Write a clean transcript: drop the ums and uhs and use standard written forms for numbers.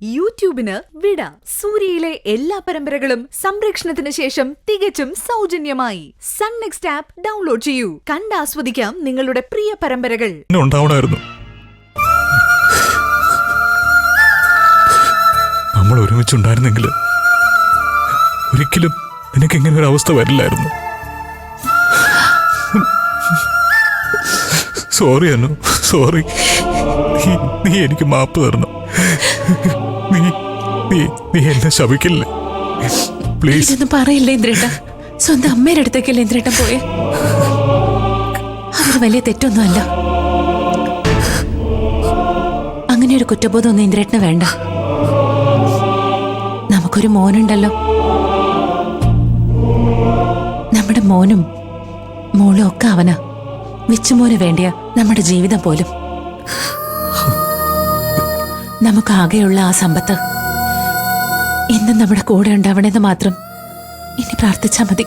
യൂട്യൂബിന് വിട. സൂര്യയിലെ എല്ലാ പരമ്പരകളും സംരക്ഷണത്തിന് ശേഷം തികച്ചും സൗജന്യമായി സൺ നെക്സ്റ്റ് ആപ്പ് ഡൗൺലോഡ് ചെയ്യൂ. കണ്ടാസ്വദിക്കാം നിങ്ങളുടെ പ്രിയ പരമ്പരകൾ. നമ്മൾ ഒരുമിച്ചുണ്ടായിരുന്നെങ്കിൽ ഒരിക്കലും നിനക്ക് ഇങ്ങനെ ഒരു അവസ്ഥ വരില്ലായിരുന്നു. Sorry Anu, sorry. നീ എനിക്ക് മാപ്പ് തരണം. നീ എന്നെ ശപിക്കില്ലേ പ്ലീസ്. ഇതൊന്നും പറയില്ലേ ഇന്ദ്രേട്ട. സ്വന്തം അമ്മയുടെ അടുത്തേക്കല്ലേ ഇന്ദ്രേട്ടൻ പോയെ. അതൊരു വലിയ തെറ്റൊന്നുമല്ല. അങ്ങനെ ഒരു കുറ്റബോധം ഒന്നും ഇന്ദ്രേട്ടന് വേണ്ട. നമുക്കൊരു മോനുണ്ടല്ലോ. നമ്മുടെ മോനും മോളും ഒക്കെ അവനാ. വിച്ചുമോന് വേണ്ടിയാ നമ്മുടെ ജീവിതം പോലും. നമുക്കാകെയുള്ള ആ സമ്പത്ത് എന്നും നമ്മുടെ കൂടെ ഉണ്ടാവണമെന്ന് മാത്രം ഇനി പ്രാർത്ഥിച്ചാൽ മതി.